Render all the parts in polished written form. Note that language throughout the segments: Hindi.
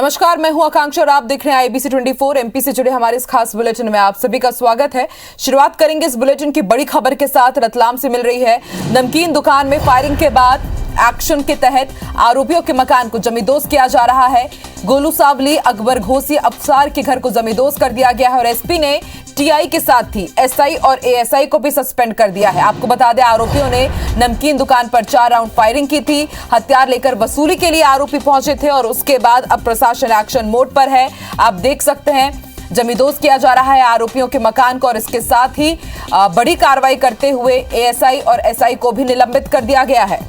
नमस्कार, मैं हूं आकांक्षा और आप देख रहे हैं आईबीसी 24 एमपी से जुड़े हमारे इस खास बुलेटिन में आप सभी का स्वागत है। शुरुआत करेंगे इस बुलेटिन की बड़ी खबर के साथ। रतलाम से मिल रही है नमकीन दुकान में फायरिंग के बाद एक्शन के तहत आरोपियों के मकान को जमींदोज किया जा रहा है। गोलू सावली, अकबर घोसी, अफसार के घर को जमींदोज कर दिया गया है और एसपी ने टीआई के साथ ही एसआई और एएसआई को भी सस्पेंड कर दिया है। आपको बता दें, आरोपियों ने नमकीन दुकान पर 4 राउंड फायरिंग की थी। हथियार लेकर वसूली के लिए आरोपी पहुंचे थे और उसके बाद अब प्रशासन एक्शन मोड पर है। आप देख सकते हैं जमींदोज किया जा रहा है आरोपियों के मकान को और इसके साथ ही बड़ी कार्रवाई करते हुए एएसआई और एसआई को भी निलंबित कर दिया गया है।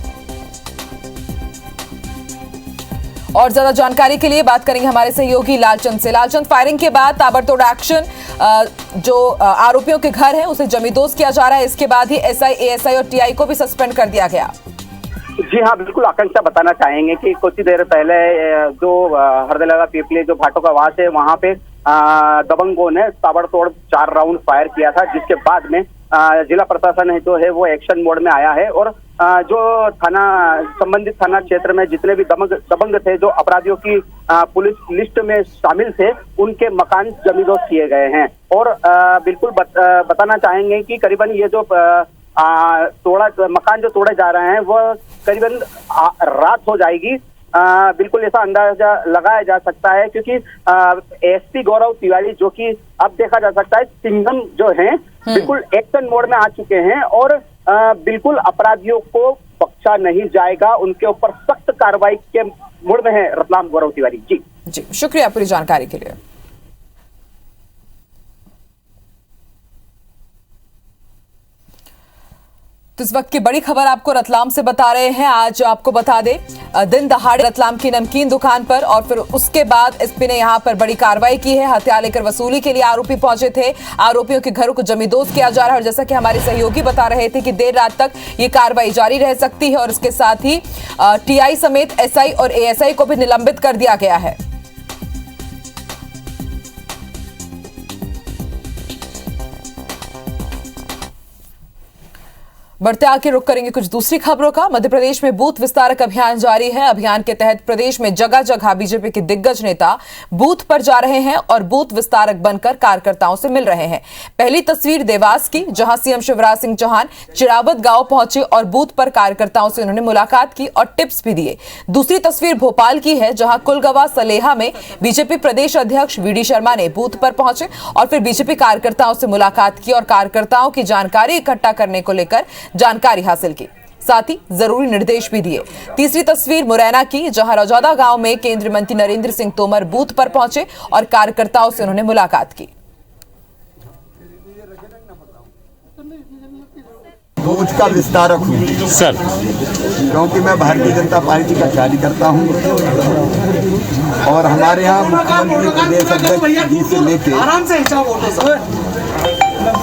और ज्यादा जानकारी के लिए बात करेंगे हमारे सहयोगी लालचंद से। लालचंद, फायरिंग के बाद ताबड़तोड़ एक्शन, जो आरोपियों के घर है उसे जमींदोज किया जा रहा है। इसके बाद ही एसआई, एएसआई और टीआई को भी सस्पेंड कर दिया गया। जी हाँ, बिल्कुल आकांक्षा बताना चाहेंगे कि कुछ देर पहले जो हरदलगा पीपली जो भाटों का वास है वहाँ पे दबंगों ने ताबड़तोड़ 4 राउंड फायर किया था, जिसके बाद में जिला प्रशासन है जो है वो एक्शन मोड में आया है और जो संबंधित थाना क्षेत्र में जितने भी दबंग थे, जो अपराधियों की पुलिस लिस्ट में शामिल थे, उनके मकान जमींदोज किए गए हैं। और बिल्कुल बताना चाहेंगे कि करीबन ये जो मकान जो तोड़े जा रहे हैं वो करीबन रात हो जाएगी। बिल्कुल ऐसा अंदाजा लगाया जा सकता है क्योंकि एसपी गौरव तिवारी, जो कि अब देखा जा सकता है सिंघम जो हैं, बिल्कुल एक्शन मोड में आ चुके हैं और बिल्कुल अपराधियों को बख्शा नहीं जाएगा। उनके ऊपर सख्त कार्रवाई के मोड में है रतलाम गौरव तिवारी। जी शुक्रिया पूरी जानकारी के लिए। तो इस वक्त की बड़ी खबर आपको रतलाम से बता रहे हैं। आज आपको बता दें, दिन दहाड़े रतलाम की नमकीन दुकान पर और फिर उसके बाद एसपी ने यहां पर बड़ी कार्रवाई की है। हथियार लेकर वसूली के लिए आरोपी पहुंचे थे। आरोपियों के घरों को जमींदोज किया जा रहा है और जैसा कि हमारे सहयोगी बता रहे थे कि देर रात तक ये कार्रवाई जारी रह सकती है और इसके साथ ही टीआई समेत एसआई और एएसआई को भी निलंबित कर दिया गया है। बढ़ते आगे रुक करेंगे कुछ दूसरी खबरों का। मध्य प्रदेश में बूथ विस्तारक अभियान जारी है। अभियान के तहत प्रदेश में जगह जगह बीजेपी के दिग्गज नेता बूथ पर जा रहे हैं और बूथ विस्तारक बनकर कार्यकर्ताओं से मिल रहे हैं। पहली तस्वीर देवास की, जहां सीएम शिवराज सिंह चौहान चिरावत गांव पहुंचे और बूथ पर कार्यकर्ताओं से उन्होंने मुलाकात की और टिप्स भी दिए। दूसरी तस्वीर भोपाल की है, जहां कुलगवा सलेहा में बीजेपी प्रदेश अध्यक्ष वीडी शर्मा ने बूथ पर पहुंचे और फिर बीजेपी कार्यकर्ताओं से मुलाकात की और कार्यकर्ताओं की जानकारी इकट्ठा करने को लेकर जानकारी हासिल की, साथ ही जरूरी निर्देश भी दिए। तीसरी तस्वीर मुरैना की, जहां रजौदा गांव में केंद्रीय मंत्री नरेंद्र सिंह तोमर बूथ पर पहुंचे और कार्यकर्ताओं से उन्होंने मुलाकात की। बूथ का विस्तारक हूँ सर, क्योंकि मैं भारतीय जनता पार्टी का कार्यकर्ता हूँ और हमारे यहाँ मुख्यमंत्री प्रदेश अध्यक्ष जी से लेकर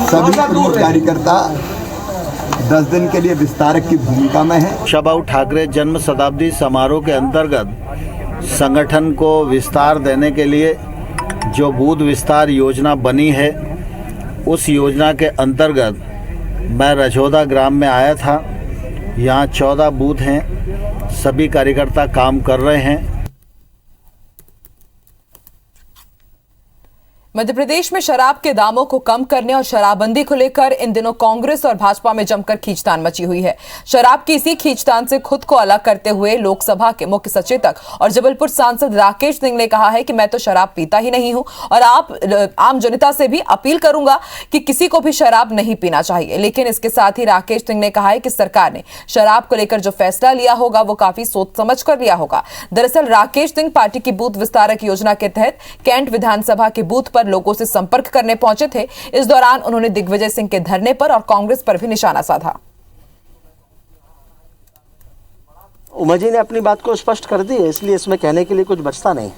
सभी प्रमुख कार्यकर्ता 10 दिन के लिए विस्तारक की भूमिका में है। शबाऊ ठाकरे जन्म शताब्दी समारोह के अंतर्गत संगठन को विस्तार देने के लिए जो बूथ विस्तार योजना बनी है, उस योजना के अंतर्गत मैं रजौदा ग्राम में आया था। यहाँ 14 बूथ हैं, सभी कार्यकर्ता काम कर रहे हैं। मध्य प्रदेश में शराब के दामों को कम करने और शराबबंदी को लेकर इन दिनों कांग्रेस और भाजपा में जमकर खींचतान मची हुई है। शराब की इसी खींचतान से खुद को अलग करते हुए लोकसभा के मुख्य सचेतक और जबलपुर सांसद राकेश सिंह ने कहा है कि मैं तो शराब पीता ही नहीं हूं और आम जनता से भी अपील करूंगा कि किसी को भी शराब नहीं पीना चाहिए। लेकिन इसके साथ ही राकेश सिंह ने कहा है कि सरकार ने शराब को लेकर जो फैसला लिया होगा वो काफी सोच समझ कर लिया होगा। दरअसल राकेश सिंह पार्टी की बूथ विस्तारक योजना के तहत कैंट विधानसभा के बूथ लोगों से संपर्क करने पहुंचे थे। इस दौरान उन्होंने दिग्विजय सिंह के धरने पर और कांग्रेस पर भी निशाना साधा। उमा जी ने अपनी बात को स्पष्ट कर दी है, इसलिए इसमें कहने के लिए कुछ बचता नहीं।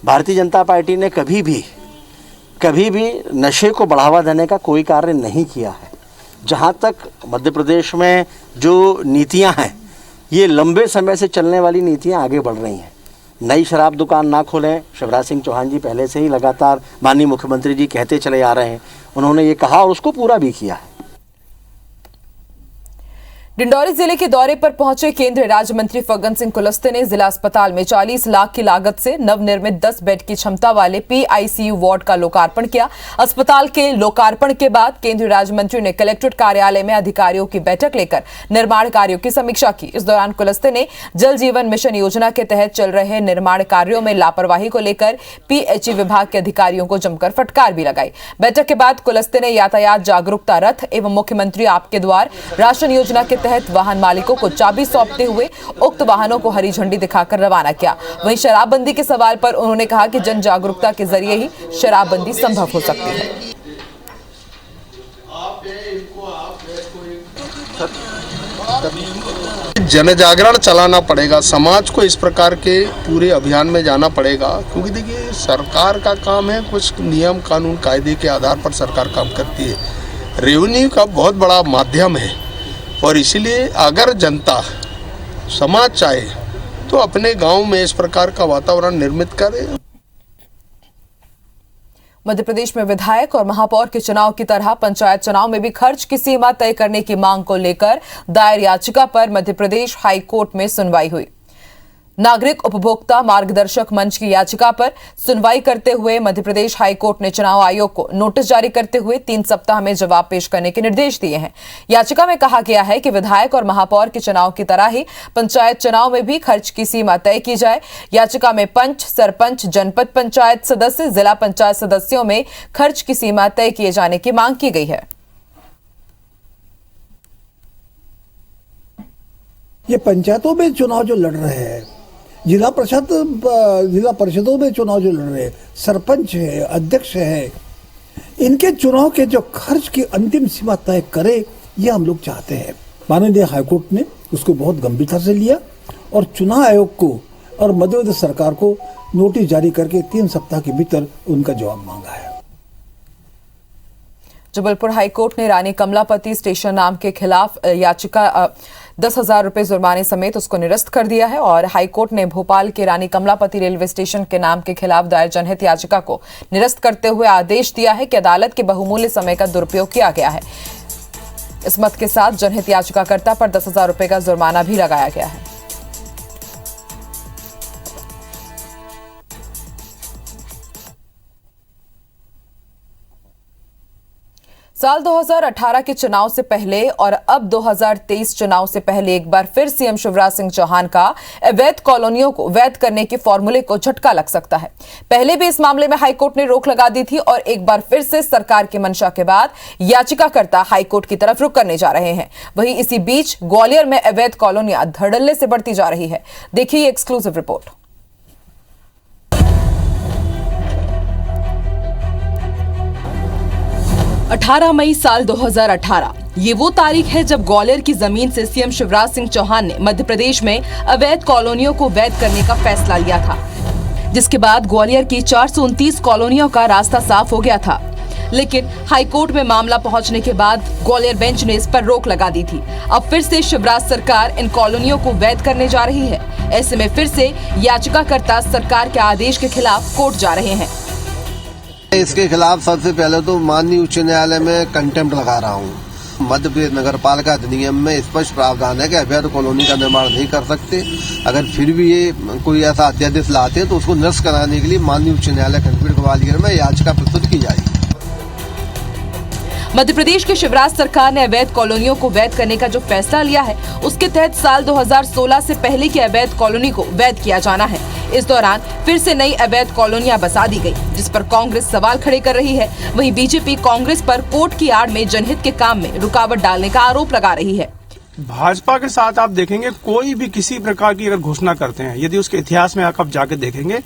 भारतीय जनता पार्टी ने कभी भी नशे को बढ़ावा देने का कोई कार्य नहीं किया है। जहां तक मध्य प्रदेश में जो नीतियां हैं, ये लंबे समय से चलने वाली नीतियां आगे बढ़ रही हैं। नई शराब दुकान ना खोलें, शिवराज सिंह चौहान जी पहले से ही लगातार माननीय मुख्यमंत्री जी कहते चले आ रहे हैं। उन्होंने ये कहा और उसको पूरा भी किया है। डिंडौरी जिले के दौरे पर पहुंचे केंद्रीय राज्य मंत्री फग्गन सिंह कुलस्ते ने जिला अस्पताल में 40 लाख की लागत से नवनिर्मित 10 बेड की क्षमता वाले PICU वार्ड का लोकार्पण किया। अस्पताल के लोकार्पण के बाद केंद्रीय राज्य मंत्री ने कलेक्ट्रेट कार्यालय में अधिकारियों की बैठक लेकर निर्माण कार्यों की समीक्षा की। इस दौरान कुलस्ते ने जल जीवन मिशन योजना के तहत चल रहे निर्माण कार्यों में लापरवाही को लेकर PHE विभाग के अधिकारियों को जमकर फटकार भी लगाई। बैठक के बाद कुलस्ते ने यातायात जागरूकता रथ एवं मुख्यमंत्री आपके द्वार राशन योजना के तहत वाहन मालिकों को चाबी सौंपते हुए उक्त वाहनों को हरी झंडी दिखाकर रवाना किया। वहीं शराबबंदी के सवाल पर उन्होंने कहा कि जन जागरूकता के जरिए ही शराबबंदी संभव हो सकती है। जन जागरण चलाना पड़ेगा, समाज को इस प्रकार के पूरे अभियान में जाना पड़ेगा, क्योंकि देखिए सरकार का काम है, कुछ नियम कानून कायदे के आधार पर सरकार काम करती है। रेवेन्यू का बहुत बड़ा माध्यम है और इसीलिए अगर जनता समाज चाहे तो अपने गांव में इस प्रकार का वातावरण निर्मित करे। मध्य प्रदेश में विधायक और महापौर के चुनाव की तरह पंचायत चुनाव में भी खर्च की सीमा तय करने की मांग को लेकर दायर याचिका पर मध्य प्रदेश हाई कोर्ट में सुनवाई हुई। नागरिक उपभोक्ता मार्गदर्शक मंच की याचिका पर सुनवाई करते हुए मध्य प्रदेश हाई कोर्ट ने चुनाव आयोग को नोटिस जारी करते हुए 3 सप्ताह में जवाब पेश करने के निर्देश दिए हैं। याचिका में कहा गया है कि विधायक और महापौर के चुनाव की तरह ही पंचायत चुनाव में भी खर्च की सीमा तय की जाए। याचिका में पंच, सरपंच, जनपद पंचायत सदस्य, जिला पंचायत सदस्यों में खर्च की सीमा तय किए जाने की मांग की गई है। ये पंचायतों में चुनाव जो लड़ रहे हैं, जिला परिषदों में चुनाव जो लड़ रहे हैं, सरपंच है, अध्यक्ष है, इनके चुनाव के जो खर्च की अंतिम सीमा तय करे, ये हम लोग चाहते हैं। माननीय हाईकोर्ट ने उसको बहुत गंभीरता से लिया और चुनाव आयोग को और मध्य प्रदेश सरकार को नोटिस जारी करके 3 सप्ताह के भीतर उनका जवाब मांगा है। जबलपुर हाईकोर्ट ने रानी कमलापति स्टेशन नाम के खिलाफ याचिका 10,000 रुपए जुर्माने समेत उसको निरस्त कर दिया है और हाईकोर्ट ने भोपाल के रानी कमलापति रेलवे स्टेशन के नाम के खिलाफ दायर जनहित याचिका को निरस्त करते हुए आदेश दिया है कि अदालत के बहुमूल्य समय का दुरुपयोग किया गया है। इस मत के साथ जनहित याचिकाकर्ता पर 10,000 रुपए का जुर्माना भी लगाया गया है। साल 2018 के चुनाव से पहले और अब 2023 चुनाव से पहले एक बार फिर सीएम शिवराज सिंह चौहान का अवैध कॉलोनियों को वैध करने के फॉर्मूले को झटका लग सकता है। पहले भी इस मामले में हाईकोर्ट ने रोक लगा दी थी और एक बार फिर से सरकार की मंशा के बाद याचिकाकर्ता हाईकोर्ट की तरफ रुख करने जा रहे हैं। वहीं इसी बीच ग्वालियर में अवैध कॉलोनियां धड़ल्ले से बढ़ती जा रही है। देखिए एक्सक्लूसिव रिपोर्ट। 18 मई साल 2018 ये वो तारीख है जब ग्वालियर की जमीन से सीएम शिवराज सिंह चौहान ने मध्य प्रदेश में अवैध कॉलोनियों को वैध करने का फैसला लिया था, जिसके बाद ग्वालियर की 429 कॉलोनियों का रास्ता साफ हो गया था। लेकिन हाईकोर्ट में मामला पहुंचने के बाद ग्वालियर बेंच ने इस पर रोक लगा दी थी। अब फिर से शिवराज सरकार इन कॉलोनियों को वैध करने जा रही है। ऐसे में फिर से याचिकाकर्ता सरकार के आदेश के खिलाफ कोर्ट जा रहे हैं। इसके खिलाफ सबसे पहले तो माननीय उच्च न्यायालय में कंटेम्प्ट लगा रहा हूँ। मध्य प्रदेश नगर पालिका अधिनियम में स्पष्ट प्रावधान है कि अवैध कॉलोनी का निर्माण नहीं कर सकते। अगर फिर भी ये कोई ऐसा अध्यादेश लाते हैं तो उसको निरस्त कराने के लिए माननीय उच्च न्यायालय खंडपीठ ग्वालियर में याचिका प्रस्तुत की जाएगी। मध्य प्रदेश की शिवराज सरकार ने अवैध कॉलोनियों को वैध करने का जो फैसला लिया है, उसके तहत साल 2016 से पहले की अवैध कॉलोनी को वैध किया जाना है। इस दौरान फिर से नई अवैध कॉलोनियां बसा दी गई, जिस पर कांग्रेस सवाल खड़े कर रही है। वहीं बीजेपी कांग्रेस पर कोर्ट की आड़ में जनहित के काम में रुकावट डालने का आरोप लगा रही है। भाजपा के साथ आप देखेंगे कोई भी किसी प्रकार की अगर घोषणा करते हैं, यदि उसके इतिहास में आप जाके देखेंगे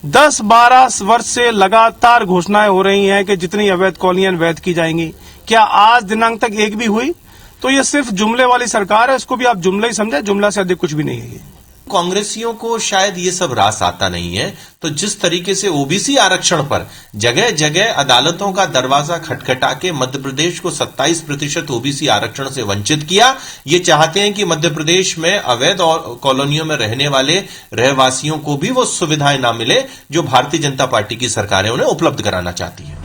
10-12 वर्ष से लगातार घोषणाएं हो रही हैं कि जितनी अवैध कॉलोनियां वैध की जाएंगी। क्या आज दिनांक तक एक भी हुई? तो ये सिर्फ जुमले वाली सरकार है, इसको भी आप जुमला ही समझे, जुमला से अधिक कुछ भी नहीं है। कांग्रेसियों को शायद ये सब रास आता नहीं है, तो जिस तरीके से ओबीसी आरक्षण पर जगह जगह अदालतों का दरवाजा खटखटा के मध्य प्रदेश को 27% ओबीसी आरक्षण से वंचित किया, ये चाहते हैं कि मध्य प्रदेश में अवैध कॉलोनियों में रहने वाले रहवासियों को भी वो सुविधाएं ना मिले जो भारतीय जनता पार्टी की सरकारें उन्हें उपलब्ध कराना चाहती है।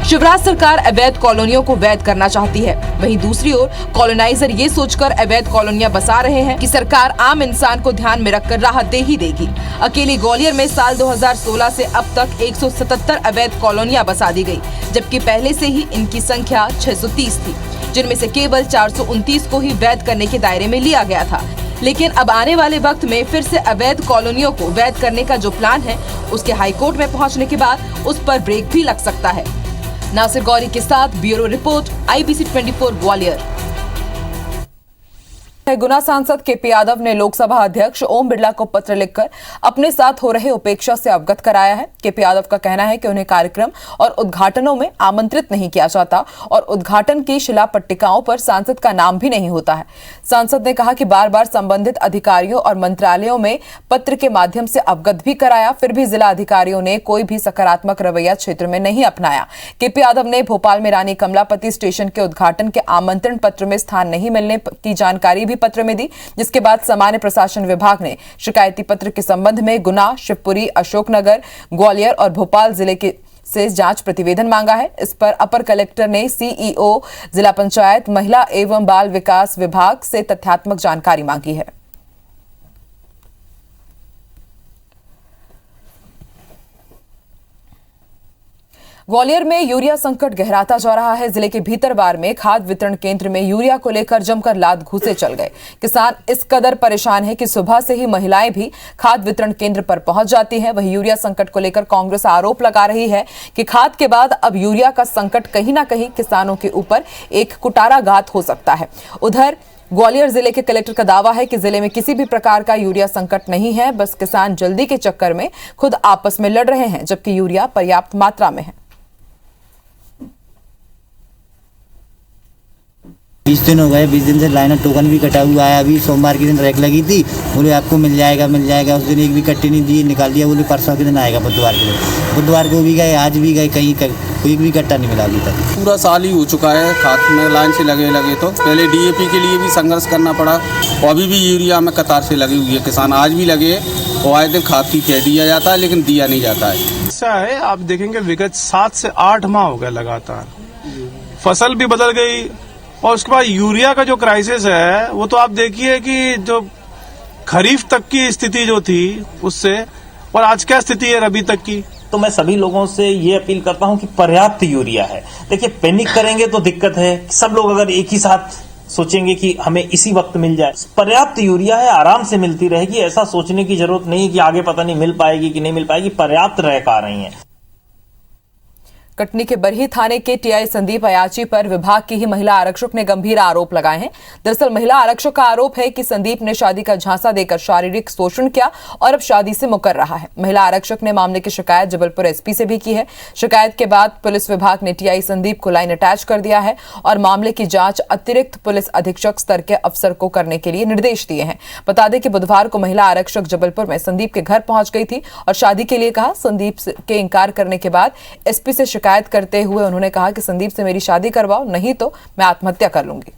शिवराज सरकार अवैध कॉलोनियों को वैध करना चाहती है। वहीं दूसरी ओर कॉलोनाइजर ये सोचकर अवैध कॉलोनियां बसा रहे हैं कि सरकार आम इंसान को ध्यान में रखकर राहत दे ही देगी। अकेली ग्वालियर में साल 2016 से अब तक 177 अवैध कॉलोनियां बसा दी गई, जबकि पहले से ही इनकी संख्या 630 थी, जिनमें से केवल 429 को ही वैध करने के दायरे में लिया गया था। लेकिन अब आने वाले वक्त में फिर से अवैध कॉलोनियों को वैध करने का जो प्लान है, उसके हाईकोर्ट में पहुंचने के बाद उस पर ब्रेक भी लग सकता है। नासिर गौरी के साथ ब्यूरो रिपोर्ट, IBC 24 ग्वालियर। गुना सांसद केपी यादव ने लोकसभा अध्यक्ष ओम बिरला को पत्र लिखकर अपने साथ हो रहे उपेक्षा से अवगत कराया है। केपी यादव का कहना है कि उन्हें कार्यक्रम और उद्घाटनों में आमंत्रित नहीं किया जाता और उद्घाटन की शिला पट्टिकाओं पर सांसद का नाम भी नहीं होता है। सांसद ने कहा कि बार बार संबंधित अधिकारियों और मंत्रालयों में पत्र के माध्यम से अवगत भी कराया, फिर भी जिला अधिकारियों ने कोई भी सकारात्मक रवैया क्षेत्र में नहीं अपनाया। केपी यादव ने भोपाल में रानी कमलापति स्टेशन के उद्घाटन के आमंत्रण पत्र में स्थान नहीं मिलने की जानकारी पत्र में दी, जिसके बाद सामान्य प्रशासन विभाग ने शिकायती पत्र के संबंध में गुना, शिवपुरी, अशोकनगर, ग्वालियर और भोपाल जिले के से जांच प्रतिवेदन मांगा है। इस पर अपर कलेक्टर ने CEO, जिला पंचायत, महिला एवं बाल विकास विभाग से तथ्यात्मक जानकारी मांगी है। ग्वालियर में यूरिया संकट गहराता जा रहा है। जिले के भीतरवार में खाद वितरण केंद्र में यूरिया को लेकर जमकर लात घूसे चल गए। किसान इस कदर परेशान है कि सुबह से ही महिलाएं भी खाद वितरण केंद्र पर पहुंच जाती हैं। वहीं यूरिया संकट को लेकर कांग्रेस आरोप लगा रही है कि खाद के बाद अब यूरिया का संकट कहीं ना कहीं किसानों के ऊपर एक कुटाराघात हो सकता है। उधर ग्वालियर जिले के कलेक्टर का दावा है कि जिले में किसी भी प्रकार का यूरिया संकट नहीं है, बस किसान जल्दी के चक्कर में खुद आपस में लड़ रहे हैं, जबकि यूरिया पर्याप्त मात्रा में है। 20 दिन हो गए, 20 दिन से लाइन टोकन भी कटा हुआ है। अभी सोमवार के दिन रैक लगी थी, बोले आपको मिल जाएगा। उस दिन एक भी कट्टी नहीं दी, निकाल दिया, बोले परसों के दिन आएगा, बुधवार के दिन। बुधवार को भी गए, आज भी गए, कहीं कोई भी कट्टा नहीं मिला अभी तक। पूरा साल ही हो चुका है खाद में लाइन से लगे तो पहले DAP के लिए भी संघर्ष करना पड़ा और अभी भी यूरिया में कतार से लगे हुए हैं किसान, आज भी लगे और आए दिन खाद की कह दिया जाता है लेकिन दिया नहीं जाता है। ऐसा है, आप देखेंगे विगत 7 से 8 माह हो गए लगातार, फसल भी बदल गई और उसके बाद यूरिया का जो क्राइसिस है वो तो आप देखिए कि जो खरीफ तक की स्थिति जो थी उससे और आज क्या स्थिति है रबी तक की। तो मैं सभी लोगों से ये अपील करता हूं कि पर्याप्त यूरिया है। देखिए पैनिक करेंगे तो दिक्कत है, सब लोग अगर एक ही साथ सोचेंगे कि हमें इसी वक्त मिल जाए, पर्याप्त यूरिया है, आराम से मिलती रहेगी। ऐसा सोचने की जरूरत नहीं है कि आगे पता नहीं मिल पाएगी कि नहीं मिल पाएगी, पर्याप्त रैक आ रही है। कटनी के बरही थाने के TI संदीप अयाची पर विभाग की ही महिला आरक्षक ने गंभीर आरोप लगाए हैं। दरअसल महिला आरक्षक का आरोप है कि संदीप ने शादी का झांसा देकर शारीरिक शोषण किया और अब शादी से मुकर रहा है। महिला आरक्षक ने मामले की शिकायत जबलपुर SP से भी की है। शिकायत के बाद पुलिस विभाग ने TI संदीप को लाइन अटैच कर दिया है और मामले की जांच अतिरिक्त पुलिस अधीक्षक स्तर के अफसर को करने के लिए निर्देश दिए हैं। बता दें कि बुधवार को महिला आरक्षक जबलपुर में संदीप के घर पहुंच गई थी और शादी के लिए कहा। संदीप के इंकार करने के बाद SP से शिकायत करते हुए उन्होंने कहा कि संदीप से मेरी शादी करवाओ, नहीं तो मैं आत्महत्या कर लूंगी।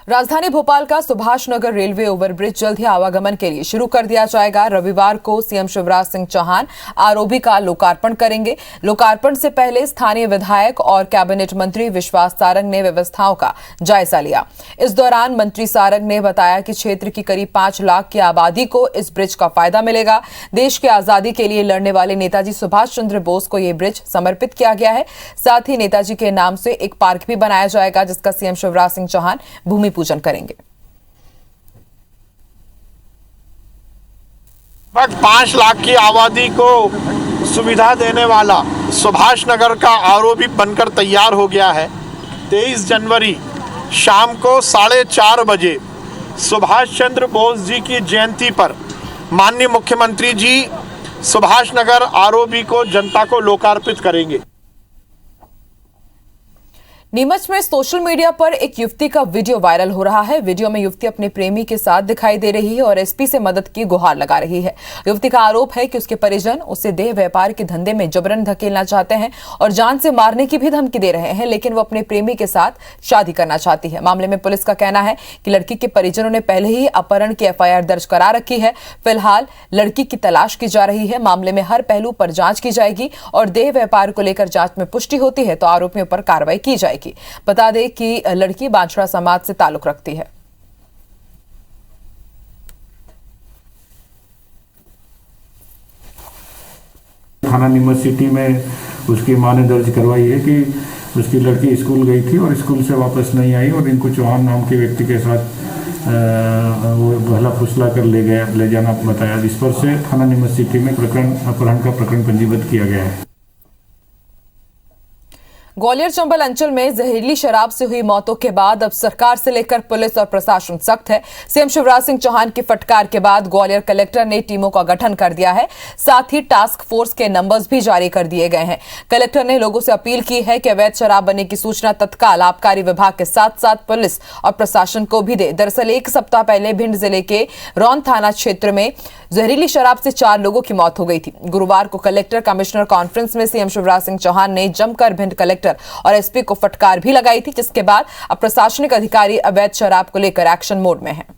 राजधानी भोपाल का सुभाष नगर रेलवे ओवरब्रिज जल्द ही आवागमन के लिए शुरू कर दिया जाएगा। रविवार को CM शिवराज सिंह चौहान ROB का लोकार्पण करेंगे। लोकार्पण से पहले स्थानीय विधायक और कैबिनेट मंत्री विश्वास सारंग ने व्यवस्थाओं का जायजा लिया। इस दौरान मंत्री सारंग ने बताया कि क्षेत्र की करीब 5 लाख की आबादी को इस ब्रिज का फायदा मिलेगा। देश की आजादी के लिए लड़ने वाले नेताजी सुभाष चंद्र बोस को यह ब्रिज समर्पित किया गया है। साथ ही नेताजी के नाम से एक पार्क भी बनाया जाएगा, जिसका CM शिवराज सिंह चौहान भूमि पूजन करेंगे। 5 लाख की आबादी को सुविधा देने वाला सुभाष नगर का ROB बनकर तैयार हो गया है। 23 जनवरी शाम को 4:30 बजे सुभाष चंद्र बोस जी की जयंती पर माननीय मुख्यमंत्री जी सुभाष नगर ROB को जनता को लोकार्पित करेंगे। नीमच में सोशल मीडिया पर एक युवती का वीडियो वायरल हो रहा है। वीडियो में युवती अपने प्रेमी के साथ दिखाई दे रही है और एसपी से मदद की गुहार लगा रही है। युवती का आरोप है कि उसके परिजन उसे देह व्यापार के धंधे में जबरन धकेलना चाहते हैं और जान से मारने की भी धमकी दे रहे हैं, लेकिन वो अपने प्रेमी के साथ शादी करना चाहती है। मामले में पुलिस का कहना है कि लड़की के परिजनों ने पहले ही अपहरण की एफआईआर दर्ज करा रखी है। फिलहाल लड़की की तलाश की जा रही है। मामले में हर पहलू पर जांच की जाएगी और देह व्यापार को लेकर जांच में पुष्टि होती है तो आरोपियों पर कार्रवाई की जाएगी। बता दें कि लड़की बांछड़ा समाज से ताल्लुक रखती है। थाना नीमच सिटी में उसकी मां ने दर्ज करवाई है कि उसकी लड़की स्कूल गई थी और स्कूल से वापस नहीं आई और इनको चौहान नाम के व्यक्ति के साथ वो बहला फुसला कर ले जाना बताया। इस पर से थाना नीमच सिटी में अपहरण का प्रकरण पंजीबद्ध किया गया है। ग्वालियर चंबल अंचल में जहरीली शराब से हुई मौतों के बाद अब सरकार से लेकर पुलिस और प्रशासन सख्त है। सीएम शिवराज सिंह चौहान की फटकार के बाद ग्वालियर कलेक्टर ने टीमों का गठन कर दिया है। साथ ही टास्क फोर्स के नंबर्स भी जारी कर दिए गए हैं। कलेक्टर ने लोगों से अपील की है कि अवैध शराब बनने की सूचना तत्काल आबकारी विभाग के साथ साथ पुलिस और प्रशासन को भी दे। दरअसल एक सप्ताह पहले भिंड जिले के रौन थाना क्षेत्र में जहरीली शराब से 4 लोगों की मौत हो गई थी। गुरुवार को कलेक्टर कमिश्नर कॉन्फ्रेंस में सीएम शिवराज सिंह चौहान ने जमकर भिंड कलेक्टर और एसपी को फटकार भी लगाई थी, जिसके बाद अब प्रशासनिक अधिकारी अवैध शराब को लेकर एक्शन मोड में हैं।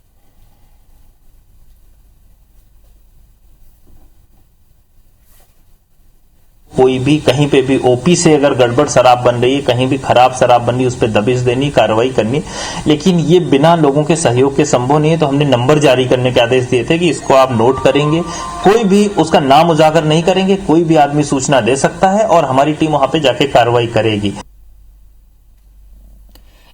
कोई भी कहीं पे भी ओपी से अगर गड़बड़ शराब बन रही है, कहीं भी खराब शराब बन रही है, उस पर दबिश देनी, कार्रवाई करनी, लेकिन ये बिना लोगों के सहयोग के संभव नहीं है। तो हमने नंबर जारी करने के आदेश दिए थे कि इसको आप नोट करेंगे। कोई भी उसका नाम उजागर नहीं करेंगे, कोई भी आदमी सूचना दे सकता है और हमारी टीम वहां पे जाके कार्रवाई करेगी।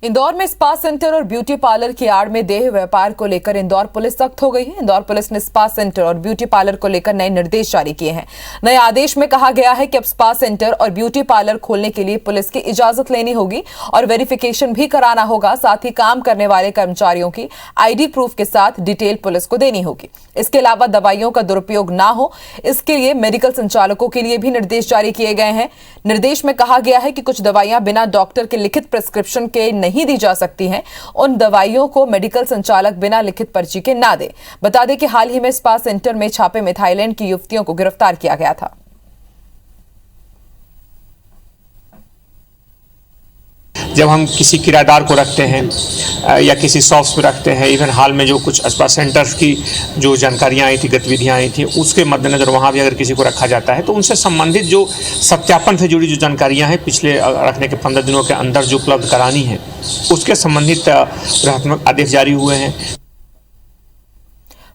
इंदौर में स्पा सेंटर और ब्यूटी पार्लर की आड़ में देह व्यापार को लेकर इंदौर पुलिस सख्त हो गई है। इंदौर पुलिस ने स्पा सेंटर और ब्यूटी पार्लर को लेकर नए निर्देश जारी किए हैं। नए आदेश में कहा गया है कि अब स्पा सेंटर और ब्यूटी पार्लर खोलने के लिए पुलिस की इजाजत लेनी होगी और वेरिफिकेशन भी कराना होगा। साथ ही काम करने वाले कर्मचारियों की आईडी प्रूफ के साथ डिटेल पुलिस को देनी होगी। इसके अलावा दवाइयों का दुरुपयोग ना हो, इसके लिए मेडिकल संचालकों के लिए भी निर्देश जारी किए गए हैं। निर्देश में कहा गया है कि कुछ दवाइयां बिना डॉक्टर के लिखित प्रिस्क्रिप्शन के नहीं दी जा सकती हैं। उन दवाइयों को मेडिकल संचालक बिना लिखित पर्ची के ना दे। बता दें कि हाल ही में स्पा सेंटर में छापे में थाईलैंड की युवतियों को गिरफ्तार किया गया था। जब हम किसी किराएदार को रखते हैं या किसी शॉप्स में रखते हैं, इवन हाल में जो कुछ स्पा सेंटर्स की जो जानकारियां आई थी, गतिविधियां आई थी, उसके मद्देनजर वहां भी अगर किसी को रखा जाता है तो उनसे संबंधित जो सत्यापन से जुड़ी जो जानकारियां हैं पिछले रखने के 15 दिनों के अंदर जो उपलब्ध करानी है, उसके संबंधित प्रशासनिक आदेश जारी हुए हैं।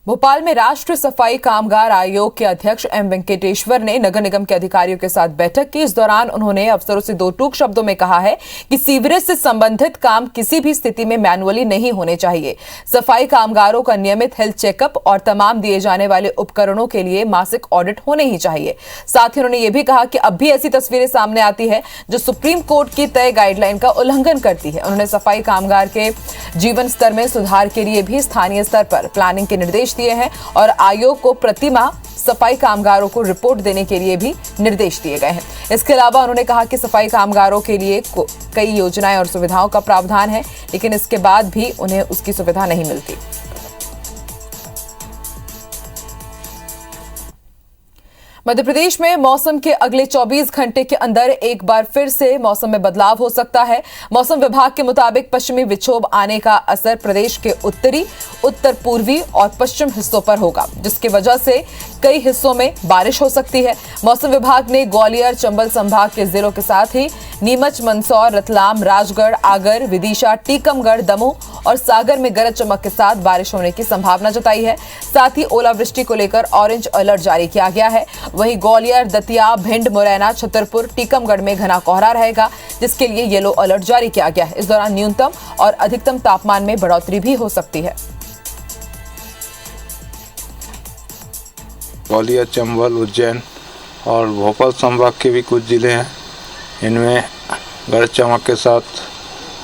भोपाल में राष्ट्रीय सफाई कामगार आयोग के अध्यक्ष एम वेंकटेश्वर ने नगर निगम के अधिकारियों के साथ बैठक की। इस दौरान उन्होंने अफसरों से 2 टूक शब्दों में कहा है कि सीवरेज से संबंधित काम किसी भी स्थिति में मैनुअली नहीं होने चाहिए। सफाई कामगारों का नियमित हेल्थ चेकअप और तमाम दिए जाने वाले उपकरणों के लिए मासिक ऑडिट होने ही चाहिए। साथ ही उन्होंने यह भी कहा कि अब भी ऐसी तस्वीरें सामने आती है जो सुप्रीम कोर्ट की तय गाइडलाइन का उल्लंघन करती है। उन्होंने सफाई कामगार के जीवन स्तर में सुधार के लिए भी स्थानीय स्तर पर प्लानिंग के निर्देश दिए हैं और आयोग को प्रति माह सफाई कामगारों को रिपोर्ट देने के लिए भी निर्देश दिए गए हैं। इसके अलावा उन्होंने कहा कि सफाई कामगारों के लिए कई योजनाएं और सुविधाओं का प्रावधान है, लेकिन इसके बाद भी उन्हें उसकी सुविधा नहीं मिलती। मध्य प्रदेश में मौसम के अगले 24 घंटे के अंदर एक बार फिर से मौसम में बदलाव हो सकता है। मौसम विभाग के मुताबिक पश्चिमी विक्षोभ आने का असर प्रदेश के उत्तरी, उत्तर पूर्वी और पश्चिम हिस्सों पर होगा, जिसकी वजह से कई हिस्सों में बारिश हो सकती है। मौसम विभाग ने ग्वालियर, चंबल संभाग के जिलों के साथ ही नीमच, मंदसौर, रतलाम, राजगढ़, आगर, विदिशा, टीकमगढ़, दमोह और सागर में गरज चमक के साथ बारिश होने की संभावना जताई है। साथ ही ओलावृष्टि को लेकर ऑरेंज अलर्ट जारी किया गया है। वहीं ग्वालियर, दतिया, भिंड, मुरैना, छतरपुर, टीकमगढ़ में घना कोहरा रहेगा, जिसके लिए येलो अलर्ट जारी किया गया है। इस दौरान न्यूनतम और अधिकतम तापमान में बढ़ोतरी भी हो सकती है। ग्वालियर, चंबल, उज्जैन और भोपाल संभाग के भी कुछ जिले हैं, इनमें गरज चमक के साथ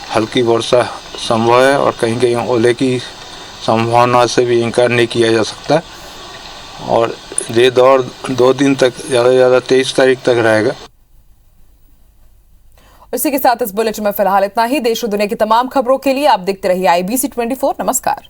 हल्की वर्षा संभव है और कहीं कहीं ओले की संभावना से भी इनकार नहीं किया जा सकता। और ये दौर 2 दिन तक ज़्यादा से ज़्यादा 23 तारीख तक रहेगा। इसी के साथ इस बुलेटिन में फिलहाल इतना ही। देश और दुनिया की तमाम खबरों के लिए आप देखते रहिए IBC 24। नमस्कार।